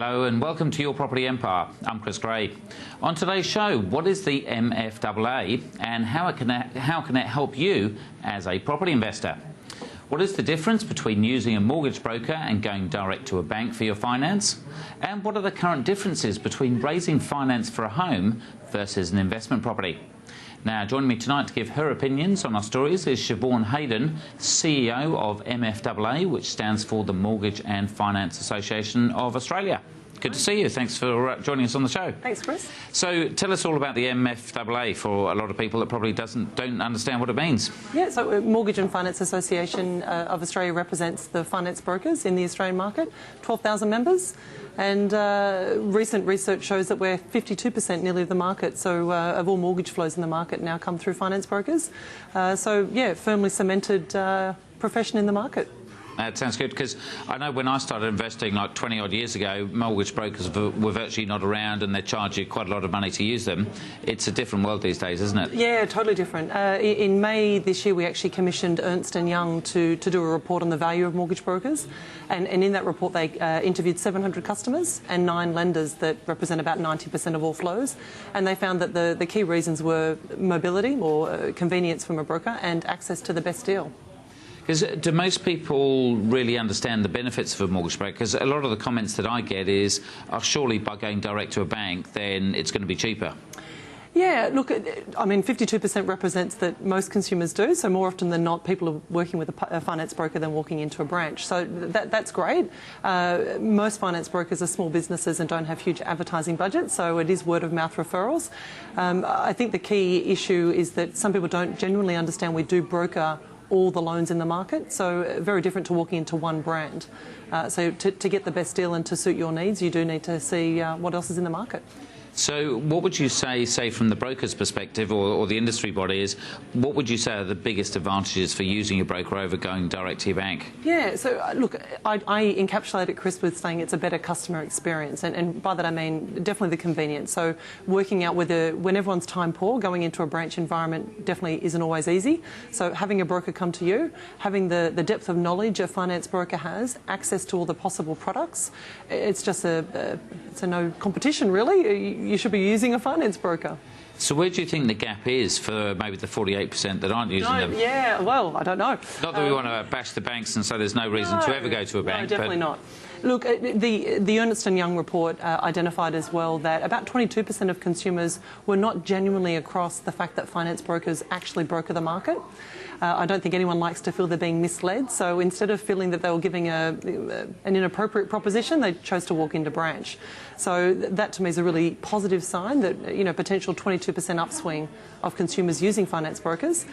Hello and welcome to Your Property Empire. I'm Chris Gray. On today's show, what is the MFAA and how can it help you as a property investor? What is the difference between using a mortgage broker and going direct to a bank for your finance? And what are the current differences between raising finance for a home versus an investment property? Now, joining me tonight to give her opinions on our stories is Siobhan Hayden, CEO of MFAA, which stands for the Mortgage and Finance Association of Australia. Good to see you. Thanks for joining us on the show. Thanks, Chris. So tell us all about the MFAA for a lot of people that probably don't understand what it means. Yeah, so Mortgage and Finance Association of Australia represents the finance brokers in the Australian market, 12,000 members. And recent research shows that we're 52% nearly of the market, so of all mortgage flows in the market now come through finance brokers. So, yeah, firmly cemented profession in the market. That sounds good, because I know when I started investing like 20-odd years ago, mortgage brokers were virtually not around and they charge you quite a lot of money to use them. It's a different world these days, isn't it? Yeah, totally different. In May this year, we actually commissioned Ernst & Young to do a report on the value of mortgage brokers. And in that report, they interviewed 700 customers and 9 lenders that represent about 90% of all flows. And they found that the key reasons were mobility or convenience from a broker and access to the best deal. Because do most people really understand the benefits of a mortgage broker? Because a lot of the comments that I get is, oh, surely by going direct to a bank, then it's going to be cheaper. Yeah, look, I mean, 52% represents that most consumers do, so more often than not, people are working with a finance broker than walking into a branch. So that's great. Most finance brokers are small businesses and don't have huge advertising budgets, so it is word-of-mouth referrals. I think the key issue is that some people don't genuinely understand we do broker all the loans in the market, so very different to walking into one brand. So to get the best deal and to suit your needs, you do need to see what else is in the market. So what would you say from the broker's perspective or the industry body is, what would you say are the biggest advantages for using a broker over going direct to your bank? Yeah, so look, I encapsulate it, Chris, with saying it's a better customer experience. And by that I mean definitely the convenience. So working out whether, when everyone's time poor, going into a branch environment definitely isn't always easy. So having a broker come to you, having the depth of knowledge a finance broker has, access to all the possible products, it's just it's a no competition, really. You should be using a finance broker. So where do you think the gap is for maybe the 48% that aren't using them? Yeah, well, I don't know. Not that we want to bash the banks and say there's no reason to ever go to a bank. No, definitely not. Look, the Ernst & Young report identified as well that about 22% of consumers were not genuinely across the fact that finance brokers actually broker the market. I don't think anyone likes to feel they're being misled, so instead of feeling that they were giving an inappropriate proposition, they chose to walk into branch. So that to me is a really positive sign that, you know, potential 22% upswing of consumers using finance brokers,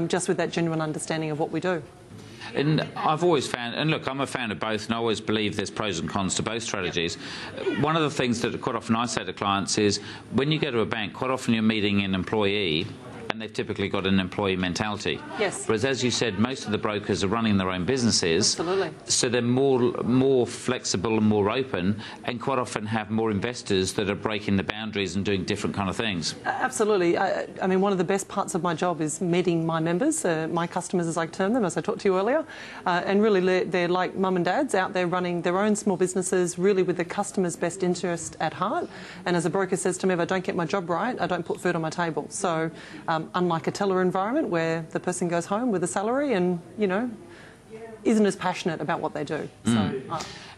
just with that genuine understanding of what we do. And I've always found, and look, I'm a fan of both, and I always believe there's pros and cons to both strategies. One of the things that quite often I say to clients is, when you go to a bank, quite often you're meeting an employee, and they've typically got an employee mentality. Yes. Whereas, as you said, most of the brokers are running their own businesses. Absolutely. So they're more flexible and more open, and quite often have more investors that are breaking the boundaries and doing different kind of things. Absolutely. I mean, one of the best parts of my job is meeting my members, my customers as I term them, as I talked to you earlier. And really, they're like mum and dads out there running their own small businesses, really with the customer's best interest at heart. And as a broker says to me, if I don't get my job right, I don't put food on my table. So unlike a teller environment where the person goes home with a salary and, you know, isn't as passionate about what they do.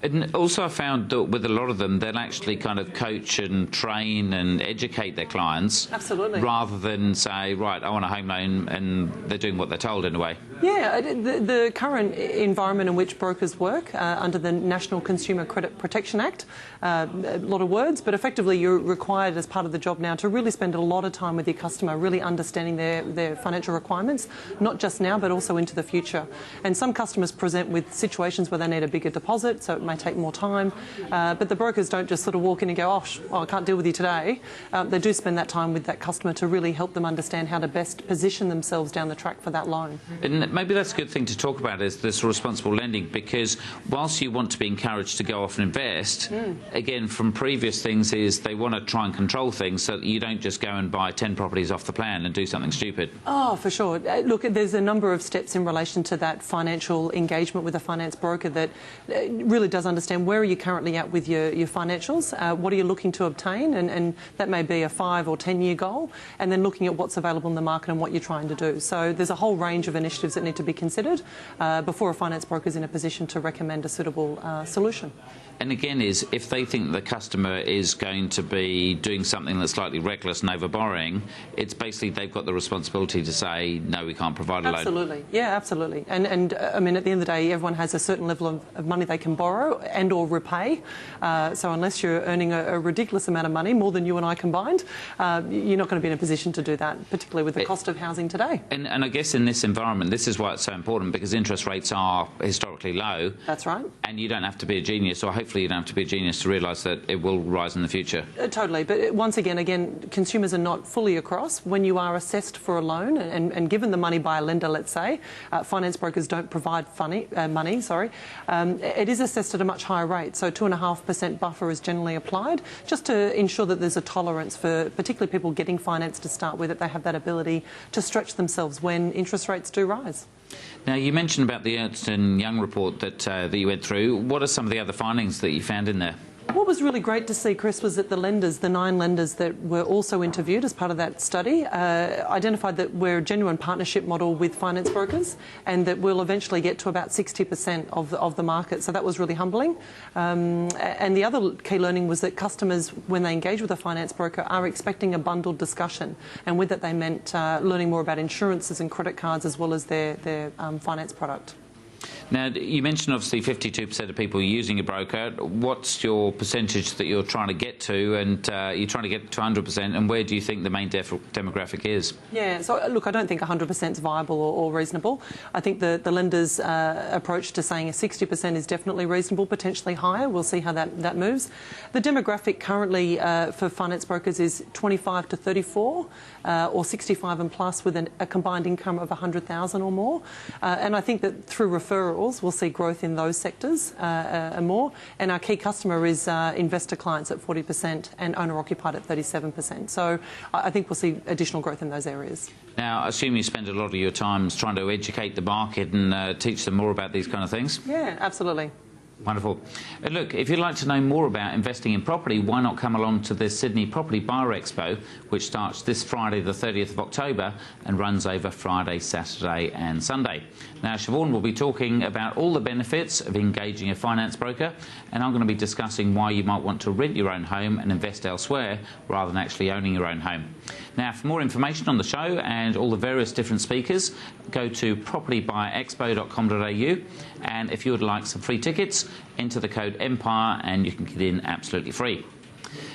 And also I found that with a lot of them, they'll actually kind of coach and train and educate their clients. Absolutely. Rather than say, right, I want a home loan, and they're doing what they're told in a way. Yeah, the current environment in which brokers work under the National Consumer Credit Protection Act, a lot of words, but effectively you're required as part of the job now to really spend a lot of time with your customer, really understanding their financial requirements, not just now but also into the future. And some customers present with situations where they need a bigger deposit, so it may take more time, but the brokers don't just sort of walk in and go, oh, I can't deal with you today. They do spend that time with that customer to really help them understand how to best position themselves down the track for that loan. And maybe that's a good thing to talk about, is this responsible lending, because whilst you want to be encouraged to go off and invest, again, from previous things is they want to try and control things so that you don't just go and buy 10 properties off the plan and do something stupid. Oh, for sure. Look, there's a number of steps in relation to that financial engagement with a finance broker that really doesn't does understand where are you currently at with your financials, what are you looking to obtain, and that may be a 5 or 10 year goal, and then looking at what's available in the market and what you're trying to do. So there's a whole range of initiatives that need to be considered before a finance broker is in a position to recommend a suitable solution. And again, if they think the customer is going to be doing something that's slightly reckless and over-borrowing, it's basically they've got the responsibility to say, no, we can't provide a loan. Absolutely, yeah, absolutely. And I mean, at the end of the day, everyone has a certain level of money they can borrow and or repay. So unless you're earning a ridiculous amount of money, more than you and I combined, you're not going to be in a position to do that, particularly with the cost of housing today. And I guess in this environment, this is why it's so important, because interest rates are historically low. That's right. And you don't have to be a genius, or hopefully you don't have to be a genius to realise that it will rise in the future. Totally, but once again, consumers are not fully across. When you are assessed for a loan and given the money by a lender, let's say, finance brokers don't provide money, it is assessed at a much higher rate. So 2.5% buffer is generally applied, just to ensure that there's a tolerance for particularly people getting finance to start with, that they have that ability to stretch themselves when interest rates do rise. Now, you mentioned about the Ernst & Young report that you went through. What are some of the other findings that you found in there? What was really great to see, Chris, was that the 9 lenders that were also interviewed as part of that study, identified that we're a genuine partnership model with finance brokers, and that we'll eventually get to about 60% of the market. So that was really humbling. And the other key learning was that customers, when they engage with a finance broker, are expecting a bundled discussion. And with that, they meant learning more about insurances and credit cards, as well as their finance product. Now, you mentioned obviously 52% of people using a broker. What's your percentage that you're trying to get to, and you're trying to get to 100%, and where do you think the main demographic is? Yeah, so look, I don't think 100% is viable or reasonable. I think the lenders' approach to saying a 60% is definitely reasonable, potentially higher. We'll see how that moves. The demographic currently for finance brokers is 25 to 34 or 65 and plus with a combined income of 100,000 or more. And I think that through referrals, we'll see growth in those sectors and more. And our key customer is investor clients at 40% and owner-occupied at 37%. So I think we'll see additional growth in those areas. Now, I assume you spend a lot of your time trying to educate the market and teach them more about these kind of things? Yeah, absolutely. Wonderful. Look, if you'd like to know more about investing in property, why not come along to the Sydney Property Buyer Expo, which starts this Friday the 30th of October and runs over Friday, Saturday and Sunday. Now, Siobhan will be talking about all the benefits of engaging a finance broker, and I'm going to be discussing why you might want to rent your own home and invest elsewhere rather than actually owning your own home. Now, for more information on the show and all the various different speakers, go to propertybuyerexpo.com.au, and if you would like some free tickets, enter the code EMPIRE and you can get in absolutely free.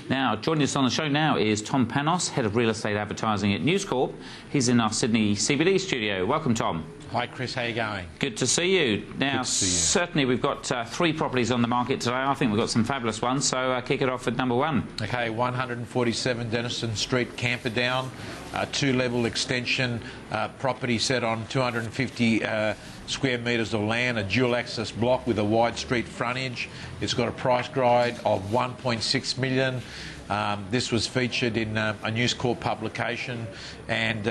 Now, joining us on the show now is Tom Panos, Head of Real Estate Advertising at News Corp. He's in our Sydney CBD studio. Welcome, Tom. Hi, Chris. How are you going? Good to see you. Now, certainly we've got 3 properties on the market today. I think we've got some fabulous ones, so kick it off with number 1. Okay, 147 Denniston Street, Camperdown, 2-level extension, property set on 250 square metres of land, a dual-access block with a wide street frontage. It's got a price guide of $1.6 million. This was featured in a News Corp publication, and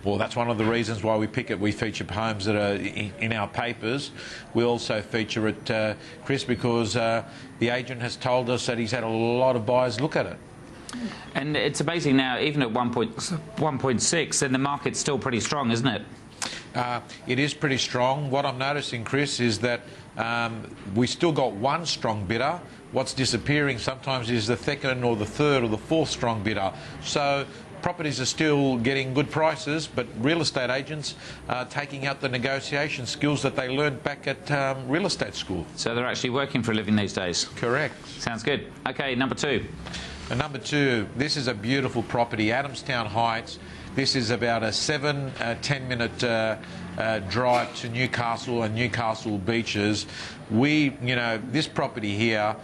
well, that's one of the reasons why we pick it. We feature homes that are in our papers. We also feature it, Chris, because the agent has told us that he's had a lot of buyers look at it. And it's amazing now, even at 1.6, then the market's still pretty strong, isn't it? It is pretty strong. What I'm noticing, Chris, is that we still got one strong bidder. What's disappearing sometimes is the second or the third or the fourth strong bidder. So properties are still getting good prices, but real estate agents are taking out the negotiation skills that they learned back at real estate school. So they're actually working for a living these days? Correct. Sounds good. Okay, number 2. And number 2, this is a beautiful property, Adamstown Heights. This is about a 10-minute drive to Newcastle and Newcastle beaches. This property here,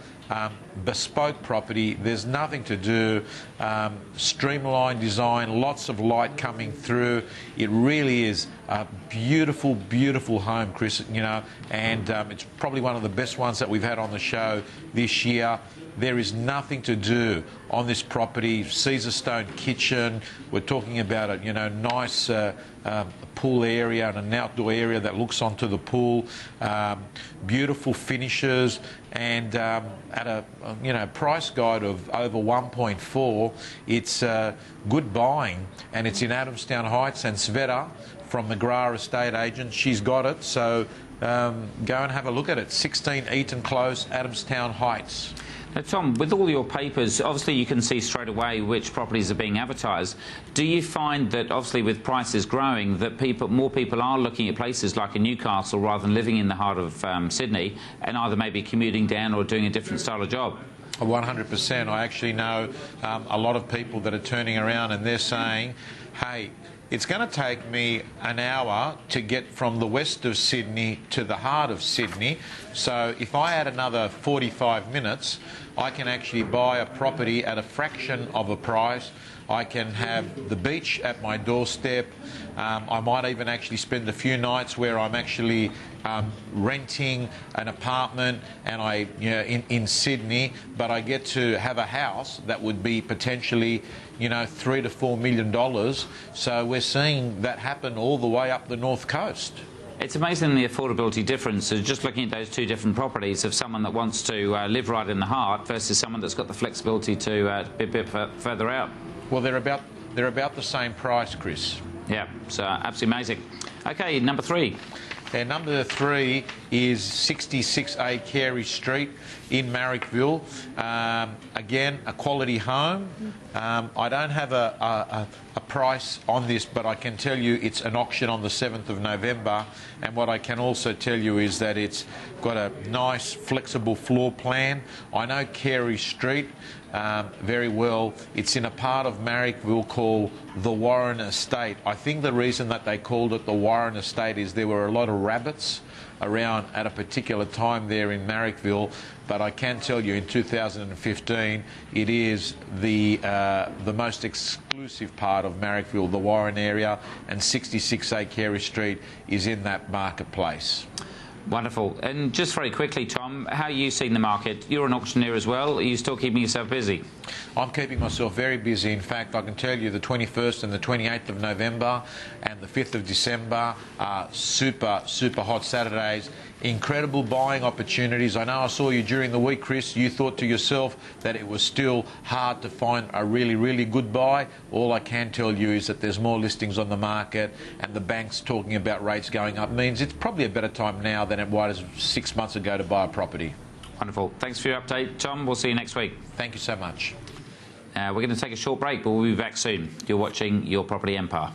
bespoke property, there's nothing to do, streamlined design, lots of light coming through. It really is a beautiful, beautiful home, Chris, and it's probably one of the best ones that we've had on the show this year. There is nothing to do. on this property. Caesarstone kitchen. We're talking about a nice pool area and an outdoor area that looks onto the pool. Beautiful finishes, and at a price guide of over 1.4, it's good buying, and it's in Adamstown Heights. And Sveta from McGrath Estate Agent, she's got it, so go and have a look at it. 16 Eaton Close, Adamstown Heights. Now, Tom, with all your papers, obviously you can see straight away which properties are being advertised. Do you find that, obviously with prices growing, that more people are looking at places like in Newcastle rather than living in the heart of Sydney, and either maybe commuting down or doing a different style of job? 100%. I actually know a lot of people that are turning around and they're saying, hey, it's going to take me an hour to get from the west of Sydney to the heart of Sydney, so if I add another 45 minutes, I can actually buy a property at a fraction of a price. I can have the beach at my doorstep. I might even actually spend a few nights where I'm actually renting an apartment and in Sydney, but I get to have a house that would be potentially $3 to $4 million. So we're seeing that happen all the way up the north coast. It's amazing the affordability difference. So just looking at those two different properties of someone that wants to live right in the heart versus someone that's got the flexibility to be a bit further out. Well, they're about the same price, Chris. Yeah, so absolutely amazing. Okay, number 3. And number 3 is 66A Carey Street in Marrickville. Again, a quality home. I don't have a price on this, but I can tell you it's an auction on the 7th of November. And what I can also tell you is that it's got a nice flexible floor plan. I know Carey Street very well. It's in a part of Marrickville called the Warren Estate. I think the reason that they called it the Warren Estate is there were a lot of rabbits around at a particular time there in Marrickville, but I can tell you in 2015 it is the most exclusive part of Marrickville, the Warren area, and 66A Carey Street is in that marketplace. Wonderful. And just very quickly, Tom, how are you seeing the market? You're an auctioneer as well. Are you still keeping yourself busy? I'm keeping myself very busy. In fact, I can tell you the 21st and the 28th of November and the 5th of December are super hot Saturdays. Incredible buying opportunities. I know I saw you during the week, Chris. You thought to yourself that it was still hard to find a really good buy. All I can tell you is that there's more listings on the market, and the banks talking about rates going up means it's probably a better time now than it was 6 months ago to buy a property. Wonderful. Thanks for your update, Tom. We'll see you next week. Thank you so much. We're going to take a short break, but we'll be back soon. You're watching Your Property Empire.